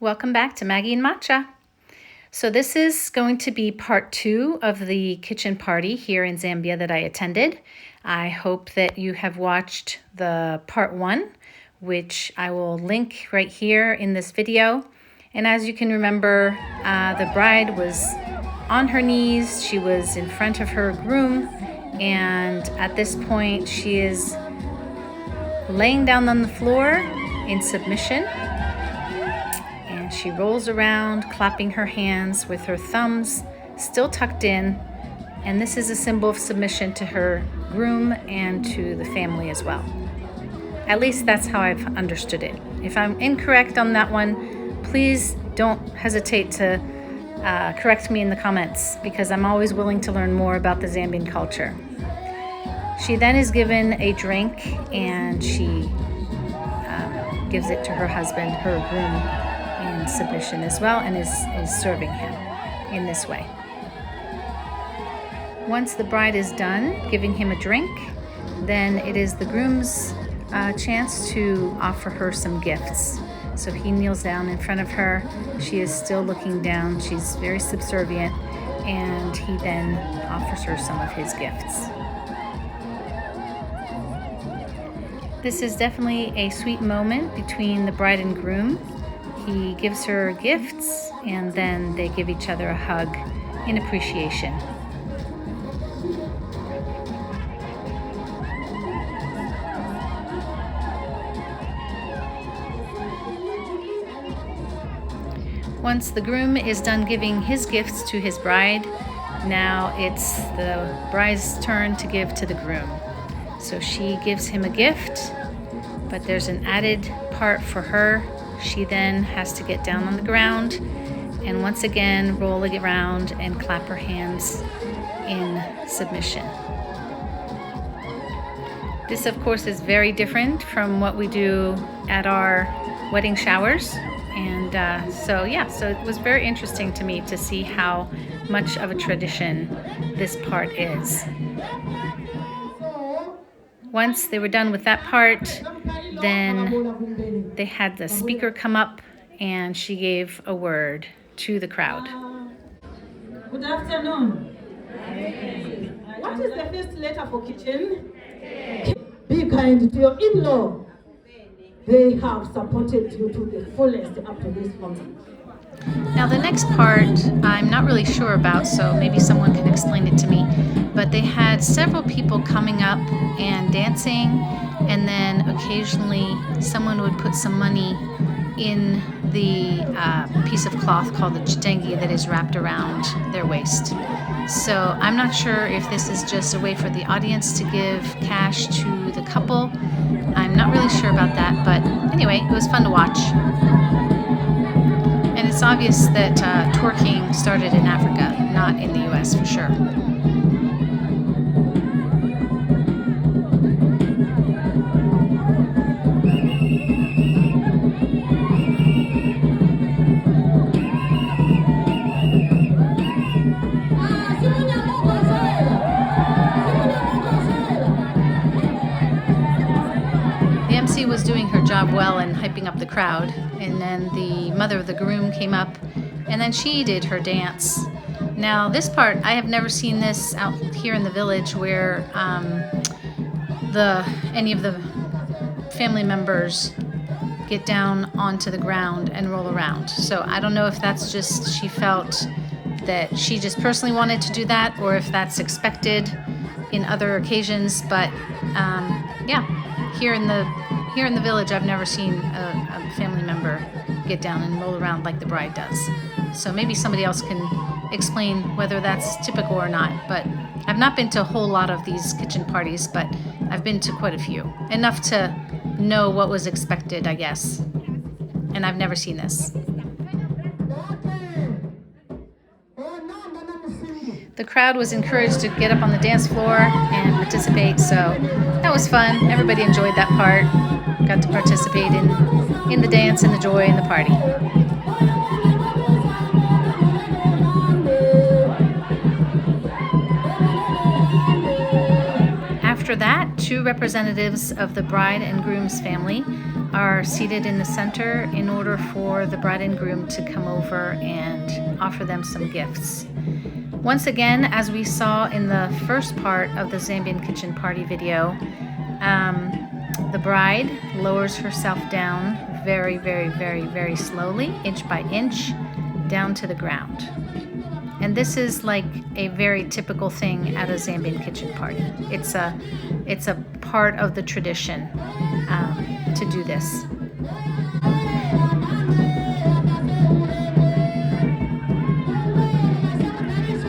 Welcome back to Maggie and Macha. So this is going to be part 2 of the kitchen party here in Zambia that I attended. I hope that you have watched the part 1, which I will link right here in this video. And as you can remember, the bride was on her knees. She was in front of her groom. And at this point, she is laying down on the floor in submission. And she rolls around, clapping her hands with her thumbs still tucked in. And this is a symbol of submission to her groom and to the family as well. At least that's how I've understood it. If I'm incorrect on that one, please don't hesitate to correct me in the comments, because I'm always willing to learn more about the Zambian culture. She then is given a drink, and she gives it to her husband, her groom, in submission as well, and is serving him in this way. Once the bride is done giving him a drink, then it is the groom's chance to offer her some gifts. So he kneels down in front of her. She is still looking down. She's very subservient, and he then offers her some of his gifts. This is definitely a sweet moment between the bride and groom. He gives her gifts, and then they give each other a hug in appreciation. Once the groom is done giving his gifts to his bride, now it's the bride's turn to give to the groom. So she gives him a gift, but there's an added part for her. She then has to get down on the ground and once again roll around and clap her hands in submission. This, of course, is very different from what we do at our wedding showers. And so it was very interesting to me to see how much of a tradition this part is. Once they were done with that part, then they had the speaker come up, and she gave a word to the crowd. Good afternoon. What is the first letter for kitchen? Be kind to your in-law. They have supported you to the fullest up to this moment. Now the next part I'm not really sure about, so maybe someone can explain it to me. But they had several people coming up and dancing, and then occasionally someone would put some money in the piece of cloth called the chitengi that is wrapped around their waist. So I'm not sure if this is just a way for the audience to give cash to the couple. I'm not really sure about that, but anyway, it was fun to watch. And it's obvious that twerking started in Africa, not in the US for sure. Was doing her job well and hyping up the crowd, and then the mother of the groom came up, and then she did her dance. Now this part, I have never seen this out here in the village, where any of the family members get down onto the ground and roll around. So I don't know if that's just she felt that she just personally wanted to do that, or if that's expected in other occasions. But here in the village, I've never seen a family member get down and roll around like the bride does. So maybe somebody else can explain whether that's typical or not. But I've not been to a whole lot of these kitchen parties, but I've been to quite a few. Enough to know what was expected, I guess. And I've never seen this. The crowd was encouraged to get up on the dance floor and participate, so that was fun. Everybody enjoyed that part. Got to participate in the dance and the joy and the party. After that, two representatives of the bride and groom's family are seated in the center in order for the bride and groom to come over and offer them some gifts. Once again, as we saw in the first part of the Zambian Kitchen Party video, the bride lowers herself down very, very, very, very slowly, inch by inch, down to the ground. And this is like a very typical thing at a Zambian kitchen party. It's a part of the tradition to do this.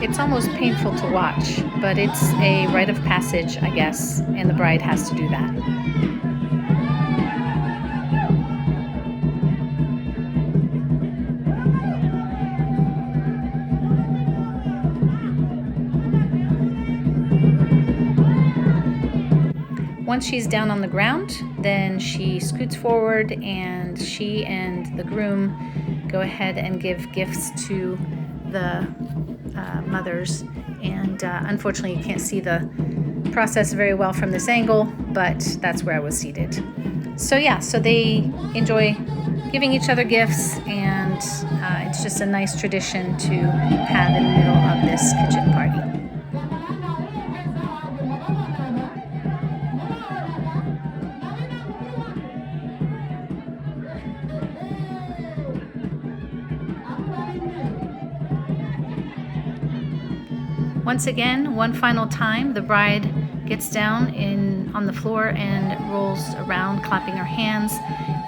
It's almost painful to watch, but it's a rite of passage, I guess, and the bride has to do that. Once she's down on the ground, then she scoots forward and she and the groom go ahead and give gifts to the mothers. And unfortunately, you can't see the process very well from this angle, but that's where I was seated. So yeah, so they enjoy giving each other gifts, and it's just a nice tradition to have in the middle of this kitchen party. Once again, one final time, the bride gets down on the floor and rolls around, clapping her hands.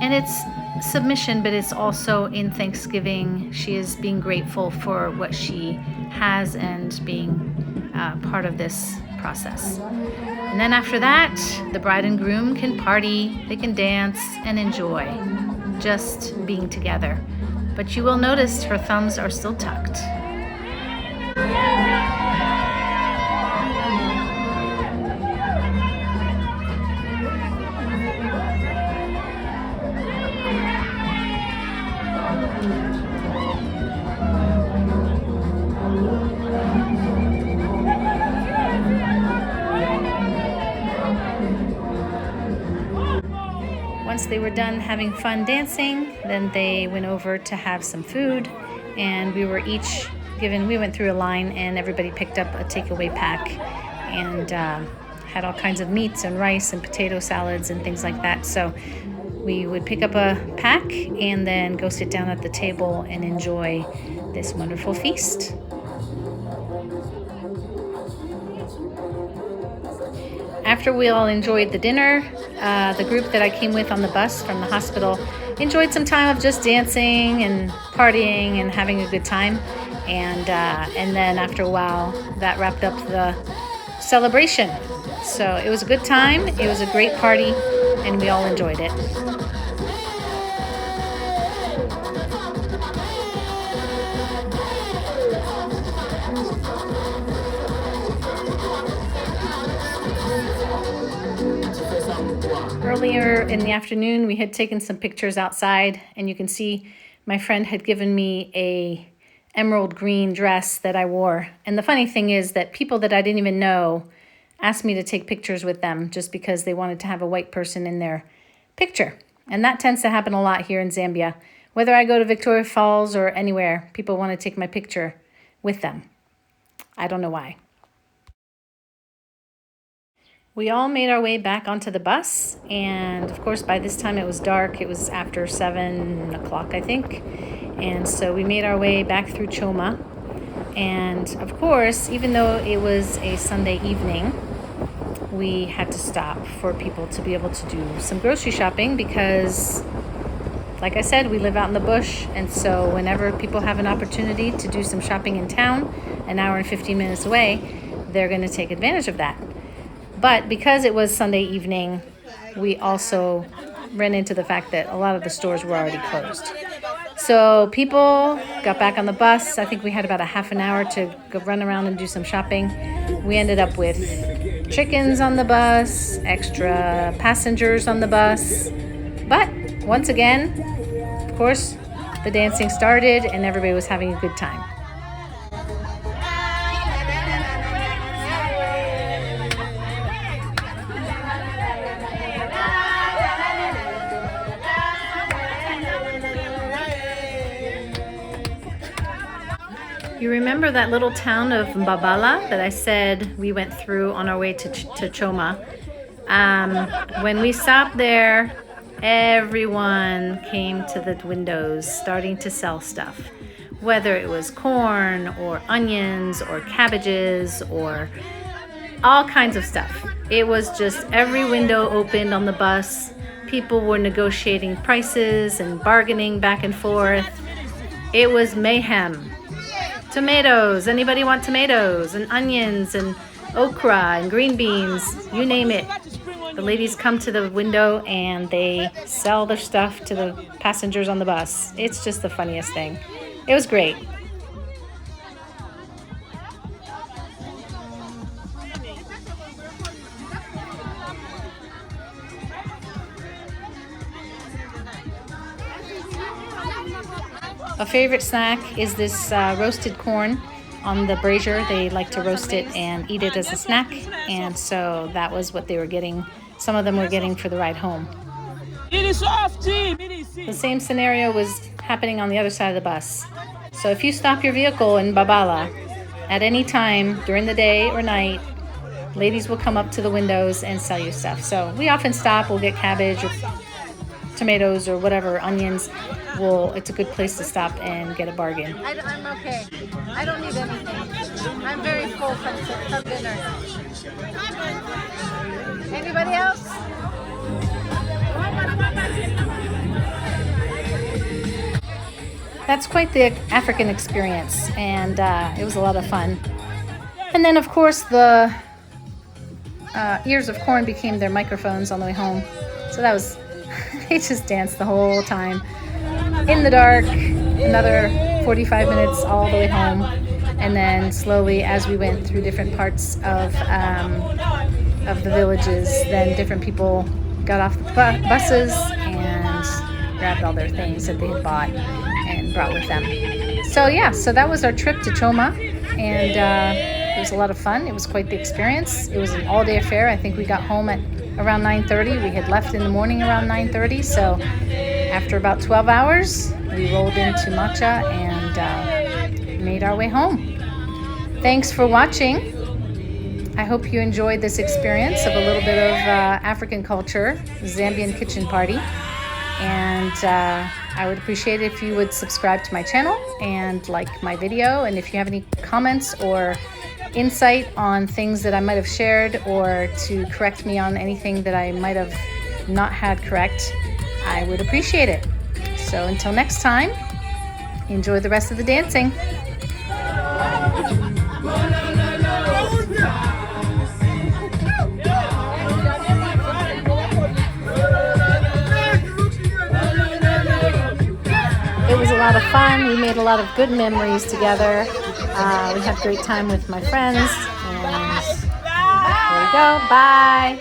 And it's submission, but it's also in thanksgiving. She is being grateful for what she has and being part of this process. And then after that, the bride and groom can party, they can dance and enjoy just being together. But you will notice her thumbs are still tucked. Once they were done having fun dancing, then they went over to have some food, and we were each given, we went through a line and everybody picked up a takeaway pack and had all kinds of meats and rice and potato salads and things like that. So we would pick up a pack and then go sit down at the table and enjoy this wonderful feast. After we all enjoyed the dinner, the group that I came with on the bus from the hospital enjoyed some time of just dancing and partying and having a good time. And then after a while, that wrapped up the celebration. So it was a good time, it was a great party, and we all enjoyed it. Earlier in the afternoon, we had taken some pictures outside, and you can see my friend had given me a emerald green dress that I wore. And the funny thing is that people that I didn't even know asked me to take pictures with them just because they wanted to have a white person in their picture. And that tends to happen a lot here in Zambia. Whether I go to Victoria Falls or anywhere, people want to take my picture with them. I don't know why. We all made our way back onto the bus, and of course by this time it was dark. It was after 7 o'clock, I think. And so we made our way back through Choma. And of course, even though it was a Sunday evening, we had to stop for people to be able to do some grocery shopping because, like I said, we live out in the bush. And so whenever people have an opportunity to do some shopping in town, an hour and 15 minutes away, they're going to take advantage of that. But because it was Sunday evening, we also ran into the fact that a lot of the stores were already closed. So people got back on the bus. I think we had about a half an hour to go run around and do some shopping. We ended up with chickens on the bus, extra passengers on the bus. But once again, of course, the dancing started and everybody was having a good time. You remember that little town of Mbabala that I said we went through on our way to Choma? When we stopped there, everyone came to the windows starting to sell stuff. Whether it was corn or onions or cabbages or all kinds of stuff. It was just every window opened on the bus. People were negotiating prices and bargaining back and forth. It was mayhem. Tomatoes, anybody want tomatoes? And onions and okra and green beans, you name it. The ladies come to the window and they sell their stuff to the passengers on the bus. It's just the funniest thing. It was great. A favorite snack is this roasted corn on the brazier. They like to roast it and eat it as a snack, and so that was what they were getting. Some of them were getting for the ride home. The same scenario was happening on the other side of the bus. So if you stop your vehicle in Babala at any time during the day or night, ladies will come up to the windows and sell you stuff. So we often stop, we'll get cabbage or tomatoes or whatever, onions. It's a good place to stop and get a bargain. I'm okay. I don't need anything. I'm very full from dinner. Anybody else? That's quite the African experience, and it was a lot of fun. And then, of course, the ears of corn became their microphones on the way home. So that was, they just danced the whole time in the dark, another 45 minutes all the way home. And then slowly, as we went through different parts of the villages, then different people got off the buses and grabbed all their things that they had bought and brought with them. So yeah, so that was our trip to Choma, and it was a lot of fun. It was quite the experience. It was an all-day affair. I think we got home at around 9:30. We had left in the morning around 9:30, so after about 12 hours, we rolled into Macha and made our way home. Thanks for watching. I hope you enjoyed this experience of a little bit of African culture, Zambian Kitchen Party. And I would appreciate it if you would subscribe to my channel and like my video. And if you have any comments or insight on things that I might have shared, or to correct me on anything that I might have not had correct, I would appreciate it. So until next time, enjoy the rest of the dancing. It was a lot of fun. We made a lot of good memories together. We had a great time with my friends. And there we go. Bye.